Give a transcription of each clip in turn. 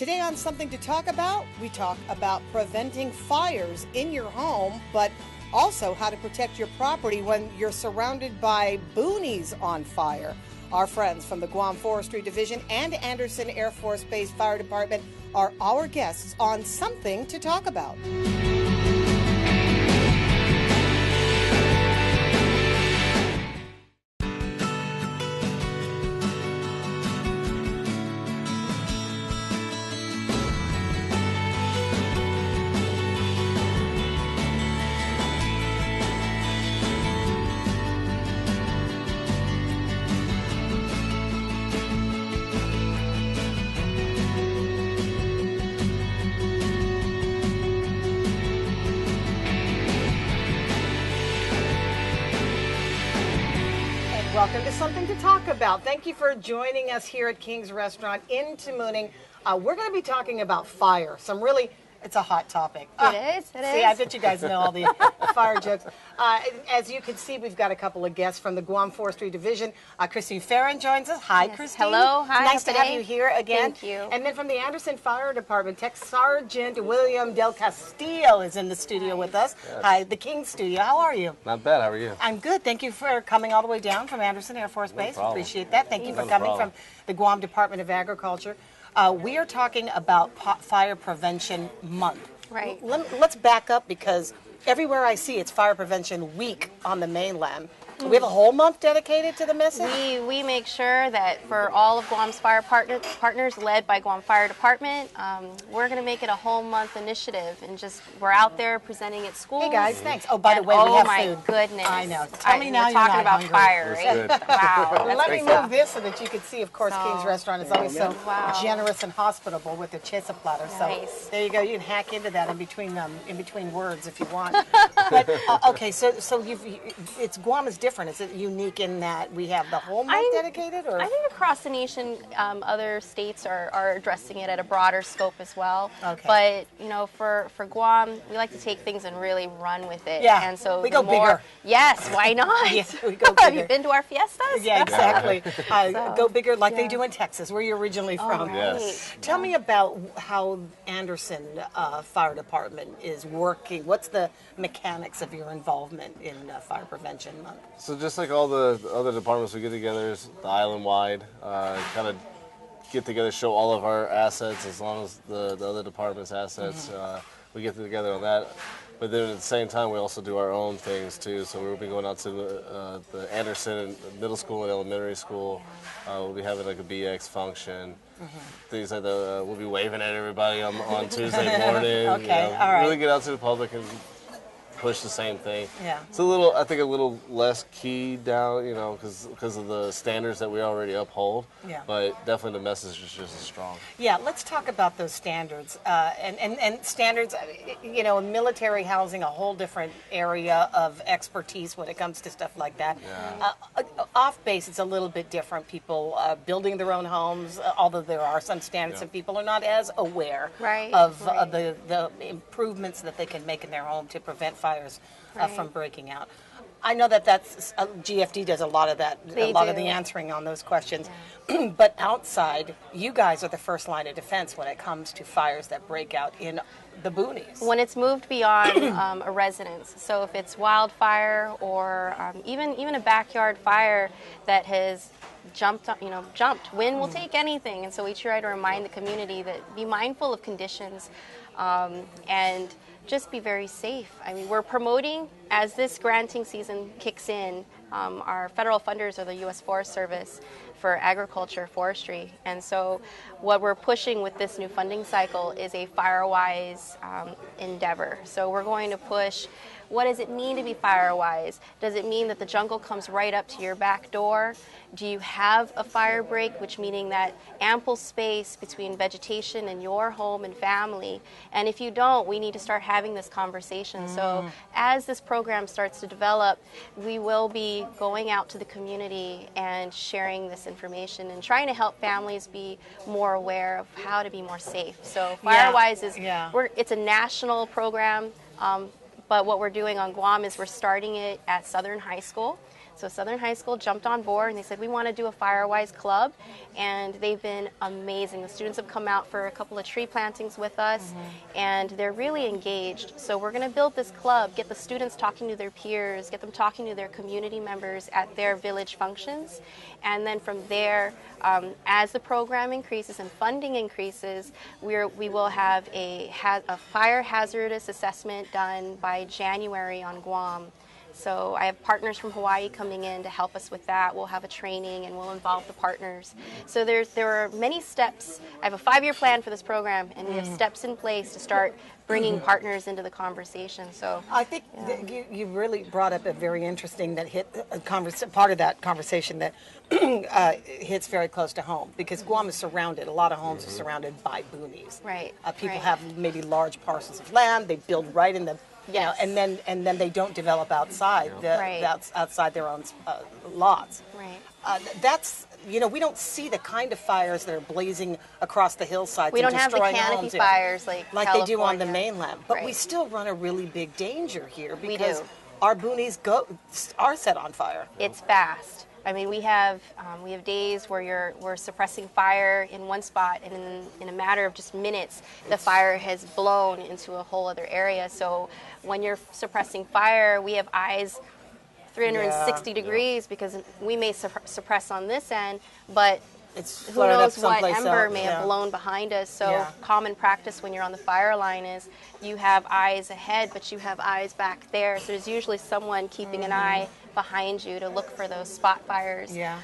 Today on Something to Talk About, we talk about preventing fires in your home, but also how to protect your property when you're surrounded by boonies on fire. Our friends from the Guam Forestry Division and Anderson Air Force Base Fire Department are our guests on Something to Talk About. Welcome to Something to Talk About. Thank you for joining us here at King's Restaurant in Tamuning. We're going to be talking about fire. It's a hot topic. It is. See, I bet you guys know all the fire jokes. As you can see, we've got a couple of guests from the Guam Forestry Division. Christine Farron joins us. Hi, yes. Christine. Hello. Hi. Nice to have you here again. Thank you. And then from the Anderson Fire Department, Tech Sergeant William Del Castillo is in the studio with us. Yes. Hi, the King Studio. How are you? Not bad. How are you? I'm good. Thank you for coming all the way down from Anderson Air Force Base. problem. Appreciate that. Thank you for No coming problem. from the Guam Department of Agriculture. We are talking about Fire Prevention Month. Right. Let's back up because everywhere I see it's Fire Prevention Week on the mainland. We have a whole month dedicated to the message? We make sure that for all of Guam's fire partners led by Guam Fire Department, we're going to make it a whole month initiative and we're out there presenting at schools. Hey guys, thanks. Oh, by the way, we have food. Oh my goodness. I know. Tell me now we're you're talking not about hungry. fire, That's right? good. Wow. Well, that's let me great move stuff. this so that you can see, of course, King's Restaurant is always so Wow. generous and hospitable with their chisa platter. So Nice. there you go. You can hack into that in between words if you want. But okay, so it's Guam is different. Is it unique in that we have the whole month dedicated? Or I think across the nation, other states are addressing it at a broader scope as well. Okay. But for Guam, we like to take things and really run with it. Yeah. And so We go bigger. Yes. Why not? Yeah, we go Have bigger. you been to our fiestas? Yeah, exactly. Go bigger like they yeah. do in Texas, where you're originally from. right. Yes. Tell me about how Anderson Fire Department is working. What's the mechanics of your involvement in Fire Prevention Month? So just like all the other departments, we get together the island-wide, kind of get together, show all of our assets as long as the other department's assets. We get together on that. But then at the same time, we also do our own things too. So we'll be going out to the Anderson Middle School and Elementary School. We'll be having like a BX function. Things like that. We'll be waving at everybody on Tuesday morning. Okay, all right. Really get out to the public and push the same thing. Yeah. It's a little less keyed down, because of the standards that we already uphold. Yeah. But definitely the message is just as strong. Yeah, let's talk about those standards. And standards, military housing, a whole different area of expertise when it comes to stuff like that. Yeah. Off base, it's a little bit different. People building their own homes, although there are some standards, and people are not as aware of the improvements that they can make in their home to prevent fires from breaking out. I know that's GFD does a lot of that, They a lot do. of the answering on those questions. But outside, you guys are the first line of defense when it comes to fires that break out in the boonies. When it's moved beyond a residence, so if it's wildfire or even a backyard fire that has jumped, wind will take anything, and so we try to remind the community that be mindful of conditions and just be very safe. I mean, we're promoting, as this granting season kicks in, our federal funders are the U.S. Forest Service for agriculture, forestry, and so what we're pushing with this new funding cycle is a Firewise endeavor. So we're going to push, what does it mean to be Firewise? Does it mean that the jungle comes right up to your back door? Do you have a fire break, which meaning that ample space between vegetation and your home and family? And if you don't, we need to start having this conversation. So as this program starts to develop, we will be going out to the community and sharing this information and trying to help families be more aware of how to be more safe. So Firewise is, it's a national program, but what we're doing on Guam is we're starting it at Southern High School. So Southern High School jumped on board and they said, we want to do a Firewise club, and they've been amazing. The students have come out for a couple of tree plantings with us, and they're really engaged. So we're going to build this club, get the students talking to their peers, get them talking to their community members at their village functions, and then from there, as the program increases and funding increases, we will have a fire hazardous assessment done by January on Guam. So I have partners from Hawaii coming in to help us with that. We'll have a training and we'll involve the partners. So there are many steps. I have a 5-year plan for this program, and we have steps in place to start bringing partners into the conversation. So I think you really brought up a very interesting that hit part of that conversation that hits very close to home, because Guam is surrounded. A lot of homes are surrounded by boonies. Right. People right. have maybe large parcels of land. They build right in the Yes. and then they don't develop outside Right. outside their own lots. Right. That's we don't see the kind of fires that are blazing across the hillsides. We and don't have the destroying canopy homes here, fires like they do on the California. mainland. But we Right. still run a really big danger here We because do. our boonies are set on fire. It's fast. I mean, we have days where we're suppressing fire in one spot, and in a matter of just minutes, the fire has blown into a whole other area. So when you're suppressing fire, we have eyes 360 degrees, because we may suppress on this end, but It's who flared up knows what someplace ember else. may have blown behind us. So Yeah. common practice when you're on the fire line is you have eyes ahead, but you have eyes back there. So there's usually someone keeping an eye behind you to look for those spot fires. Yeah.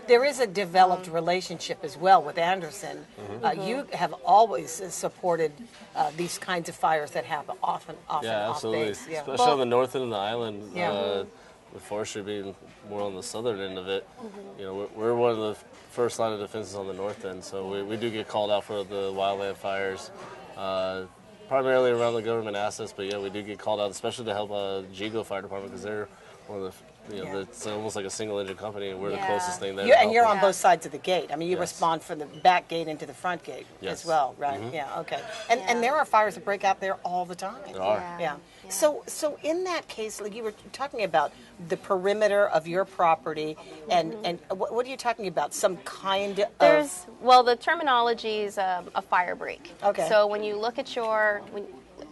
There is a developed relationship as well with Anderson. You have always supported these kinds of fires that happen often Yeah, off absolutely. base. Yeah. Especially on the north end of the island. Yeah. With forestry being more on the southern end of it, we're one of the first line of defenses on the north end. So we do get called out for the wildland fires, primarily around the government assets. But yeah, we do get called out, especially to help Jigo Fire Department, because they're one of the it's almost like a single engine company, and we're the Yeah. closest thing there. And you're on Yeah. both sides of the gate. I mean, you Yes. respond from the back gate into the front gate Yes. as well, right? Yeah, okay. And there are fires that break out there all the time. There are. Yeah. So in that case, like you were talking about the perimeter of your property, and what are you talking about? Some kind of The terminology is a fire break. Okay. So when you look at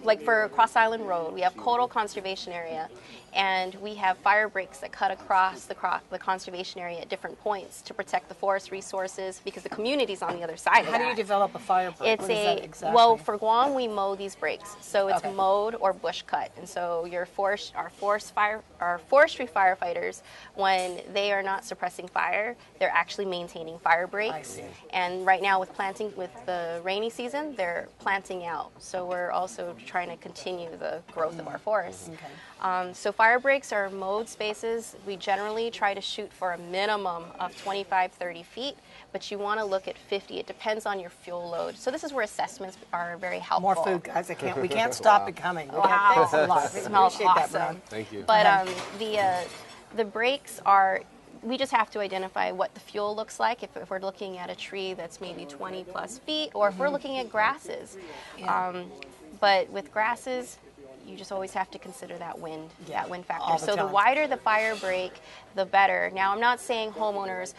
like for Cross Island Road, we have Coastal Conservation Area, and we have fire breaks that cut across the conservation area at different points to protect the forest resources, because the community's on the other side of that. How do you develop a fire break? It's What is that exactly? well, for Guam we mow these breaks, so it's Okay. mowed or bush cut, and so our forestry firefighters, when they are not suppressing fire, they're actually maintaining fire breaks. see. And right now with the rainy season, they're planting out, so we're also trying to continue the growth of our forests. Okay. So fire breaks are mowed spaces. We generally try to shoot for a minimum of 25-30 feet, but you want to look at 50. It depends on your fuel load. So this is where assessments are very helpful. More food, guys. We can't stop it coming. Wow. Thanks a lot. We Smells appreciate that, awesome. Brown. Thank you. But the breaks are, we just have to identify what the fuel looks like if we're looking at a tree that's maybe 20 plus feet, or if we're looking at grasses. But with grasses, you just always have to consider that wind factor. all the So the time. wider the fire break, the better. Now, I'm not saying homeowners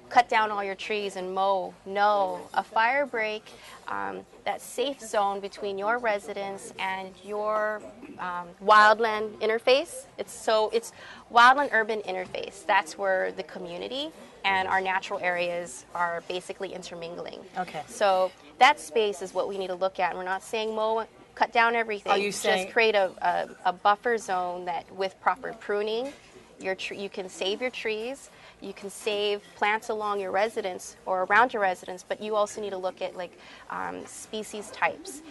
cut down all your trees and mow. No, a fire break, that safe zone between your residence and your wildland interface. It's wildland urban interface. That's where the community and our natural areas are basically intermingling. Okay. So that space is what we need to look at. We're not saying mow, cut down everything. Are you saying- just create a buffer zone that, with proper pruning, you can save your trees. You can save plants along your residence or around your residence, but you also need to look at species types.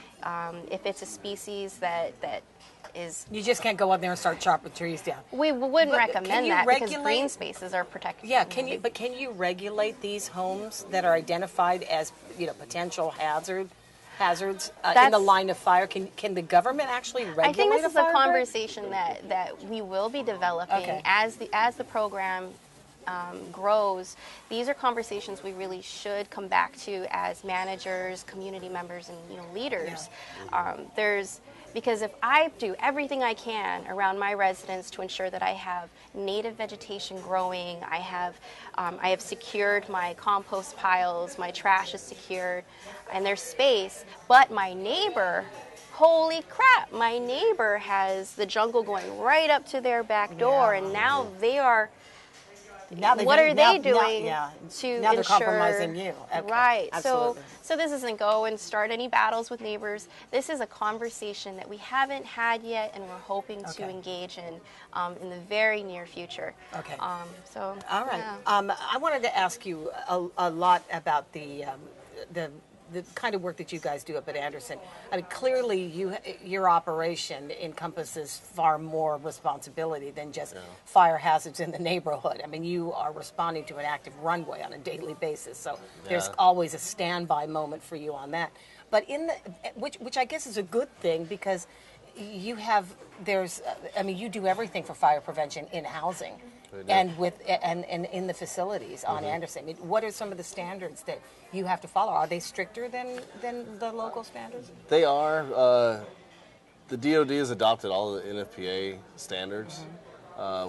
If it's a species that is, You just can't go out there and start chopping trees down. we wouldn't But recommend can you that, because regulate- green spaces are protected. Yeah, can you regulate these homes that are identified as potential hazards in the line of fire? Can the government actually regulate? I think this is a fire break? conversation that we will be developing Okay. as the program grows. These are conversations we really should come back to as managers, community members, and leaders. Because if I do everything I can around my residence to ensure that I have native vegetation growing, I have secured my compost piles, my trash is secured, and there's space, but my neighbor, holy crap, my neighbor has the jungle going right up to their back door, and now they are, what are they doing to now they're ensure, compromising you. Okay. Right. Absolutely. So this isn't go and start any battles with neighbors. This is a conversation that we haven't had yet, and we're hoping to engage in the very near future. Okay. So all right. yeah. I wanted to ask you a lot about the kind of work that you guys do up at Anderson. I mean, clearly your operation encompasses far more responsibility than just fire hazards in the neighborhood. I mean, you are responding to an active runway on a daily basis, so there's always a standby moment for you on that. But which I guess is a good thing, because you you do everything for fire prevention in housing. And in the facilities on Anderson. I mean, what are some of the standards that you have to follow? Are they stricter than the local standards? They are. The DoD has adopted all of the NFPA standards,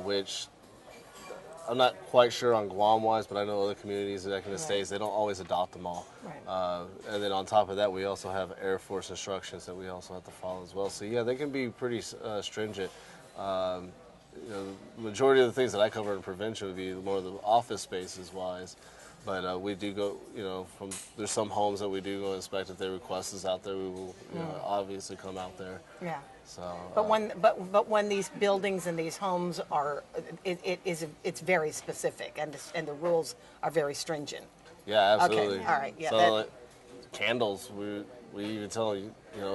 which I'm not quite sure on Guam-wise, but I know other communities back in the States, they don't always adopt them all. Right. And then on top of that, we also have Air Force instructions that we also have to follow as well. So yeah, they can be pretty stringent. The majority of the things that I cover in prevention would be more of the office spaces wise, but we do go, there's some homes that we do go inspect. If they request us out there, we will obviously come out there. Yeah. So, but when these buildings and these homes are, it's very specific, and the rules are very stringent. Yeah, absolutely. Okay. All right. Yeah. So candles, we even tell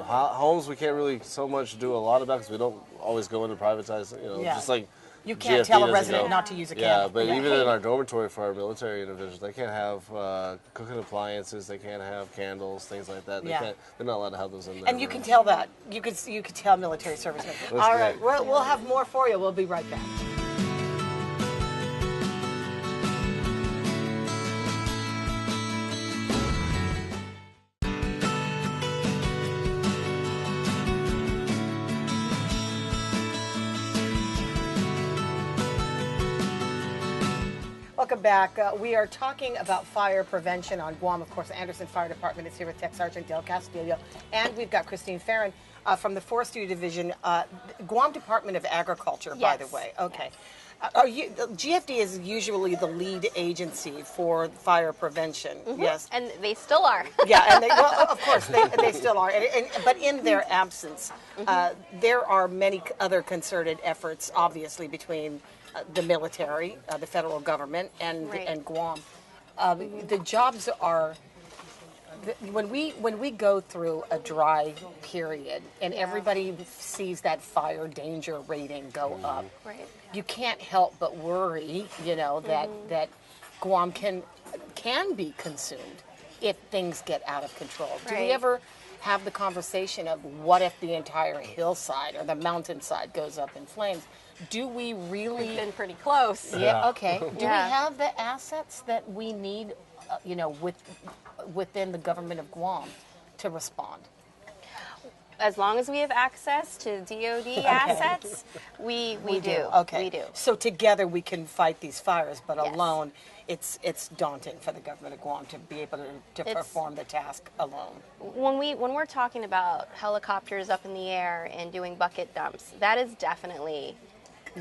homes we can't really so much do a lot about, because we don't always go into privatize. Just like you can't GFD tell a resident not to use a candle. Yeah, but even in our dormitory for our military individuals, they can't have cooking appliances. They can't have candles, things like that. They're not allowed to have those in there. And you can tell that. You could tell military servicemen. All right. We'll have more for you. We'll be right back. Welcome back. We are talking about fire prevention on Guam. Of course, Anderson Fire Department is here with Tech Sergeant Del Castillo, and we've got Christine Farron from the Forestry Division, Guam Department of Agriculture, by the way. Okay. GFD is usually the lead agency for fire prevention. Yes, and they still are. Yeah, and of course they still are. But in their absence, there are many other concerted efforts, obviously, between the military, the federal government, and Guam. The jobs are. When we go through a dry period and everybody sees that fire danger rating go up, you can't help but worry, that Guam can be consumed if things get out of control. Do we ever have the conversation of what if the entire hillside or the mountainside goes up in flames? Do we really? We've been pretty close. Yeah. Okay. Do we have the assets that we need, within the government of Guam to respond? As long as we have access to DoD assets, we do. Okay. We do. So together we can fight these fires, but alone, it's daunting for the government of Guam to be able to perform the task alone. When we're talking about helicopters up in the air and doing bucket dumps, that is definitely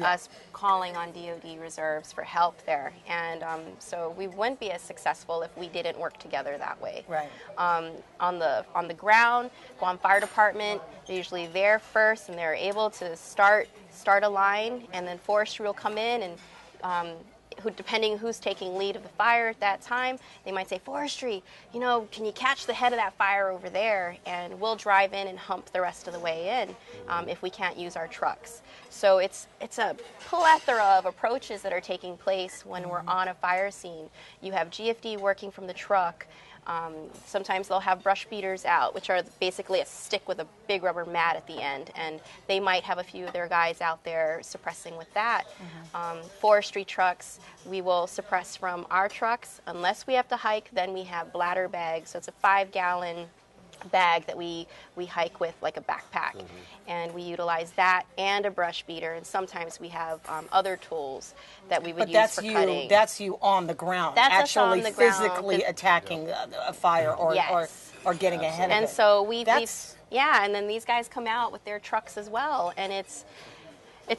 us calling on DoD reserves for help there, and so we wouldn't be as successful if we didn't work together that way. Right. On the ground, Guam Fire Department, they're usually there first, and they're able to start a line, and then forestry will come in, and depending who's taking lead of the fire at that time, they might say, forestry, can you catch the head of that fire over there? And we'll drive in and hump the rest of the way in if we can't use our trucks. So it's a plethora of approaches that are taking place when we're on a fire scene. You have GFD working from the truck. Sometimes they'll have brush beaters out, which are basically a stick with a big rubber mat at the end, and they might have a few of their guys out there suppressing with that. Forestry trucks, we will suppress from our trucks. Unless we have to hike, then we have bladder bags. So it's a 5-gallon bag that we hike with, like a backpack, and we utilize that and a brush beater, and sometimes we have other tools that we would use for cutting. That's you on the ground, That's us actually on the ground. physically attacking a fire or getting ahead of it. And so and then these guys come out with their trucks as well, and it's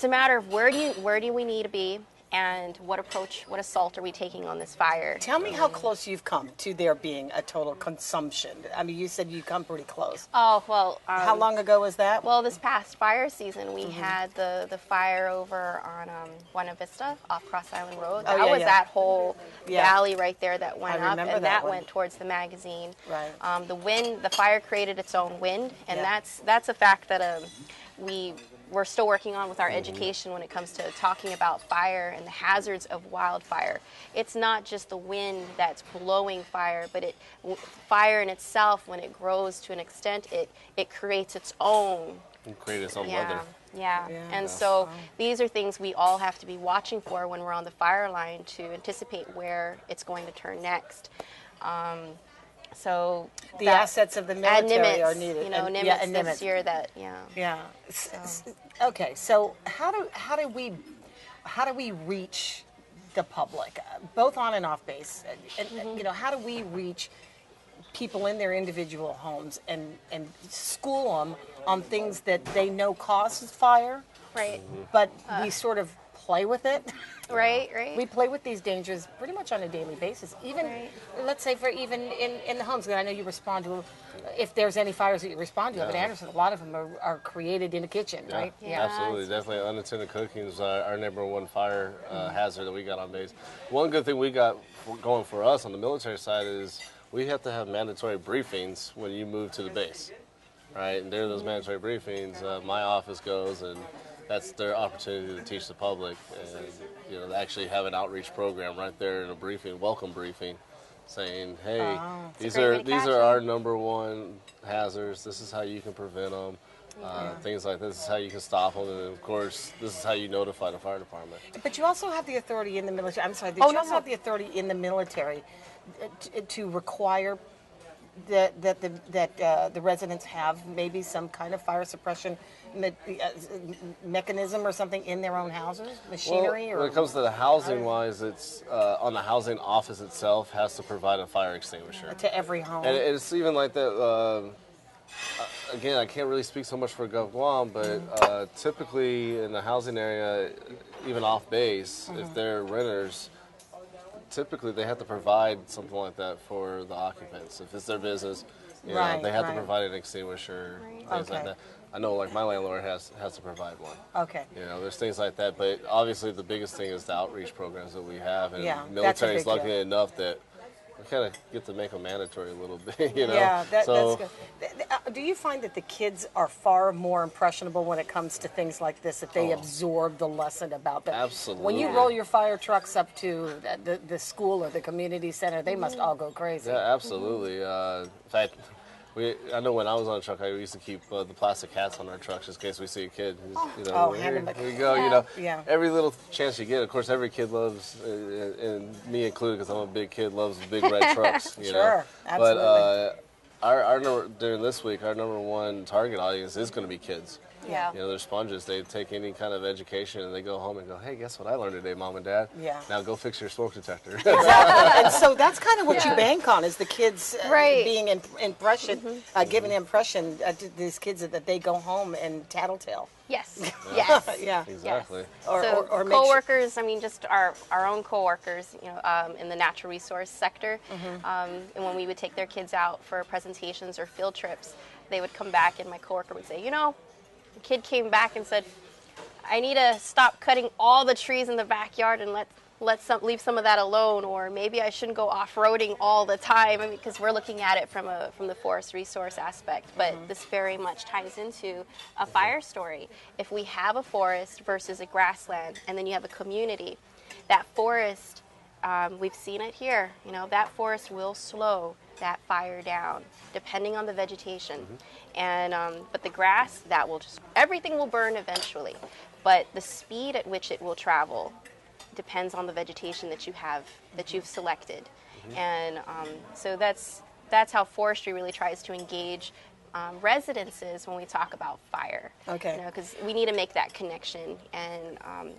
a matter of where do we need to be, and what assault are we taking on this fire? Tell me how close you've come to there being a total consumption. I mean, you said you come pretty close. Oh, well. How long ago was that? Well, this past fire season, we had the fire over on Buena Vista off Cross Island Road. That was that whole valley right there that went up, and that went towards the magazine. Right. The fire created its own wind, and that's a fact that we're still working on with our education when it comes to talking about fire and the hazards of wildfire. It's not just the wind that's blowing fire, but fire in itself, when it grows to an extent, it creates its own. It creates its own weather. Yeah. And so these are things we all have to be watching for when we're on the fire line to anticipate where it's going to turn next. So the assets of the military are needed. Nimitz this year. Okay, so how do we reach the public, both on and off base? And how do we reach people in their individual homes and school them on things that they know causes fire, right? But we sort of play with it. Right. We play with these dangers pretty much on a daily basis. Even, let's say, for even in the homes. And I know you respond to, if there's any fires that you respond to up at Anderson, a lot of them are created in the kitchen, right? Yeah, absolutely. Definitely unattended cooking is our number one fire hazard that we got on base. One good thing we got going for us on the military side is we have to have mandatory briefings when you move to the base, right? And during those mandatory briefings, my office goes, and that's their opportunity to teach the public, and actually have an outreach program right there in a briefing, welcome briefing, saying, "Hey, these are our number one hazards. This is how you can prevent them. Things like this is how you can stop them, and of course, this is how you notify the fire department." But you also have the authority in the military. I'm sorry. You also have the authority in the military to require that the residents have maybe some kind of fire suppression mechanism or something in their own houses, machinery? Well, when it comes to the housing wise, it's on the housing office itself has to provide a fire extinguisher to every home. And it's even like that. Again, I can't really speak so much for Gov Guam, but typically in the housing area, even off base, if they're renters, typically they have to provide something like that for the occupants. If it's their business, they have to provide an extinguisher, things like that. I know, like my landlord has to provide one. Okay. There's things like that, but obviously the biggest thing is the outreach programs that we have, and military is lucky enough that we kind of get to make them mandatory a little bit. Yeah, that's good. Do you find that the kids are far more impressionable when it comes to things like this, that they absorb the lesson about that? Absolutely. When you roll your fire trucks up to the school or the community center, they must all go crazy. Yeah, absolutely. In fact, I know when I was on a truck, I used to keep the plastic hats on our trucks just in case we see a kid. Here you go. Every little chance you get. Of course, every kid loves, and me included, because I'm a big kid, loves big red trucks. Sure, absolutely. But during this week, our number one target audience is going to be kids. Yeah. They're sponges. They take any kind of education and they go home and go, "Hey, guess what I learned today, Mom and Dad? Yeah. Now go fix your smoke detector." And so that's kind of what you bank on, is the kids being giving the impression to these kids that they go home and tattletale. Yes. Yes. Yeah. Exactly. Yes. Or coworkers. I mean, just our own coworkers. In the natural resource sector, and when we would take their kids out for presentations or field trips, they would come back, and my coworker would say, the kid came back and said, "I need to stop cutting all the trees in the backyard and leave some of that alone, or maybe I shouldn't go off-roading all the time." I mean, because we're looking at it from the forest resource aspect, but this very much ties into a fire story. If we have a forest versus a grassland, and then you have a community, that forest, we've seen it here. That forest will slow that fire down, depending on the vegetation. And but the grass, everything will burn eventually. But the speed at which it will travel depends on the vegetation that you've selected. And so that's how forestry really tries to engage residences when we talk about fire. Okay. You know, because we need to make that connection. And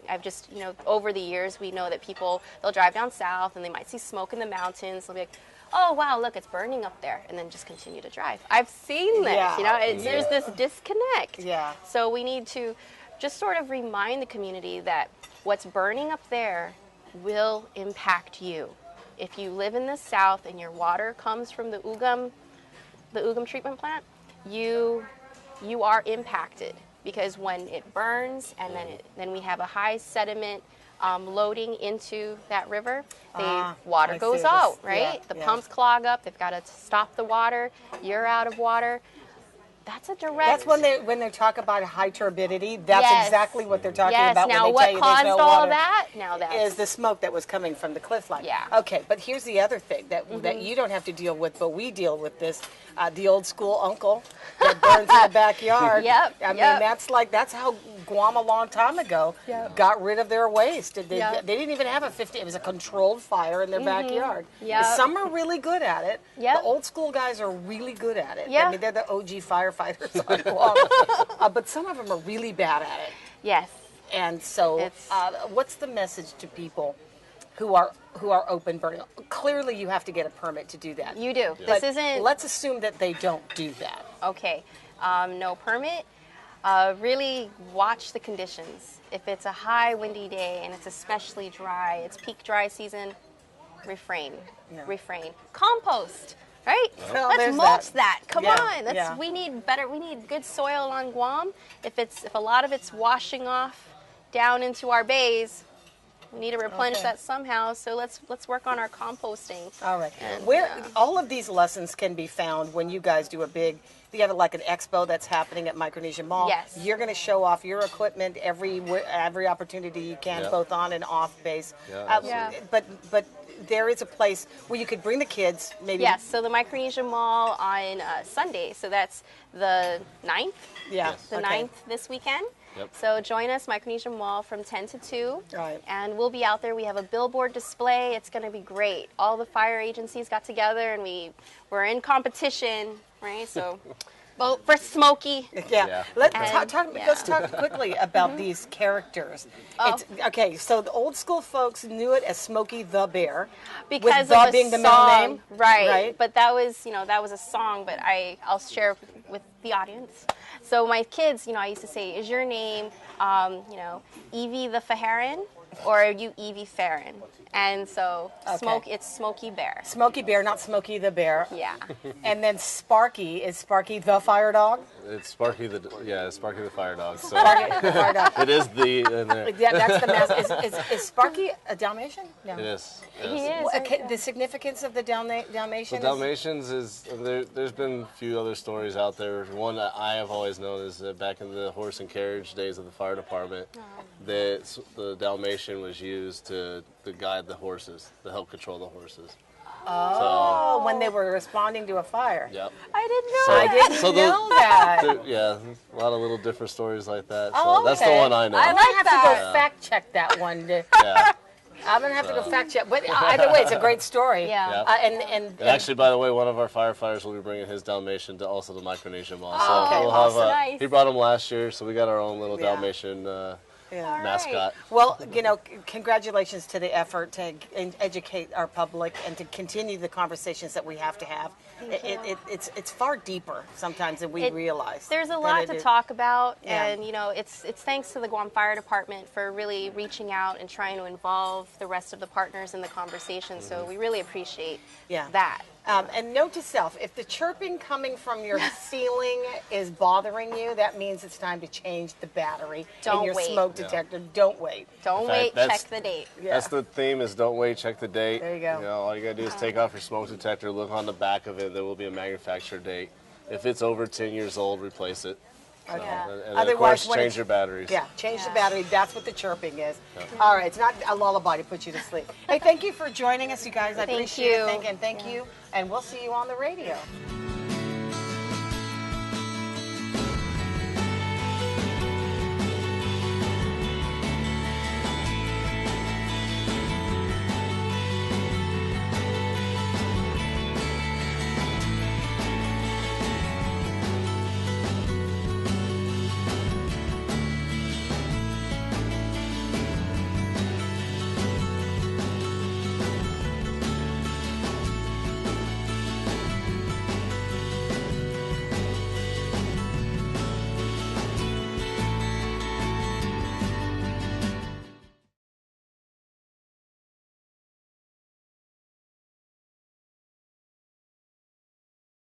I've just, you know, over the years, we know that people, they'll drive down south and they might see smoke in the mountains. They'll be like, oh, wow, look, it's burning up there, and then just continue to drive. I've seen this, Yeah. you know, there's this disconnect. Yeah. So we need to just sort of remind the community that what's burning up there will impact you. If you live in the south and your water comes from the Ugum treatment plant, you are impacted, because when it burns and then we have a high sediment loading into that river, water goes out, right? Yeah, the pumps clog up. They've got to stop the water. You're out of water. That's a direct. That's when they talk about high turbidity. That's Yes. exactly what they're talking Yes. about. Now, when they what tell you there's caused no all water. that? Now that's Is the smoke that was coming from the cliff line. Yeah. Okay, but here's the other thing that you don't have to deal with, but we deal with this. The old school uncle that burns in the backyard. Yep, I mean, yep. that's how Guam a long time ago got rid of their waste. They Yep. didn't even have it was a controlled fire in their backyard. Yep. Some are really good at it. Yep. The old school guys are really good at it. Yeah. I mean, they're the OG firefighters on Guam. But some of them are really bad at it. yes. And so, It's- what's the message to people who are open burning? Clearly, you have to get a permit to do that. You do. But This isn't Let's assume that they don't do that. okay. No permit. Really watch the conditions. If it's a high windy day and it's especially dry, it's peak dry season, refrain. Yeah. Refrain. Compost, right? Well, Let's there's mulch that. that. Come Yeah, on. yeah. We need good soil on Guam. If a lot of it's washing off down into our bays, we need to replenish Okay. that somehow. So let's work on our composting. All right. And, Where all of these lessons can be found when you guys do you have like an expo that's happening at Micronesia Mall. Yes. You're going to show off your equipment every opportunity you can, Yep. both on and off base. Yeah, Yeah. But there is a place where you could bring the kids. Maybe. Yes, so the Micronesia Mall on Sunday, so that's the 9th. Yeah. The okay. 9th this weekend. Yep. So join us, Micronesia Mall, from 10 to 2. Right. And we'll be out there. We have a billboard display. It's going to be great. All the fire agencies got together, and we're in competition, right? So vote for Smokey. Yeah. Yeah. Let's talk quickly about these characters. Oh. Okay, so the old school folks knew it as Smokey the Bear. Because with the of a being the song, middle name. right? But that was a song. But I'll share with the audience. So my kids, I used to say, "Is your name, Evie the Faharin, or are you Evie Farron?" And so it's Smokey Bear. Smokey Bear, not Smokey the Bear. Yeah. And then Sparky is Sparky the Fire Dog. It's Sparky the fire dog. So Sparky the Fire Dog. it is the in there. Yeah, that's the mask. Is Sparky a Dalmatian? No. It is. He Yes. is. Well, okay, the significance of the Dalmatian. The Dalmatians there's been a few other stories out there. One that I have always known is that back in the horse and carriage days of the fire department, that the Dalmatian was used to guide the horses, to help control the horses. Oh, when they were responding to a fire. Yep. I didn't know So- that. I didn't So the- know that. Yeah, a lot of little different stories like that. So Oh, that's the okay. one I know. I I'm gonna have to that. go fact check that one. Yeah. I'm gonna have to go fact check. But either way, it's a great story. Yeah. Yep. And And actually, by the way, one of our firefighters will be bringing his Dalmatian to also the Micronesia Mall. So okay, we'll awesome. have Nice. he brought him last year, so we got our own little Yeah. Dalmatian yeah. mascot. Well, congratulations to the effort to educate our public and to continue the conversations that we have to have. It's far deeper sometimes than we realize. There's a than lot it to is- talk about, Yeah. and it's thanks to the Guam Fire Department for really reaching out and trying to involve the rest of the partners in the conversation. So we really appreciate Yeah. that. And note to self, if the chirping coming from your ceiling is bothering you, that means it's time to change the battery in Don't your wait. smoke detector. Don't wait. Don't In fact, wait, that's- check the date. That's the theme is don't wait, check the date. There you go. All you gotta do is take off your smoke detector, look on the back of it, there will be a manufacturer date. If it's over 10 years old, replace it. So, Yeah. and then, of Otherwise, course, when change it's- your batteries. Yeah, change the Yeah. battery. That's what the chirping is. All right, it's not a lullaby to put you to sleep. Hey, thank you for joining us, you guys. I Thank appreciate you. it. Thank you. And we'll see you on the radio.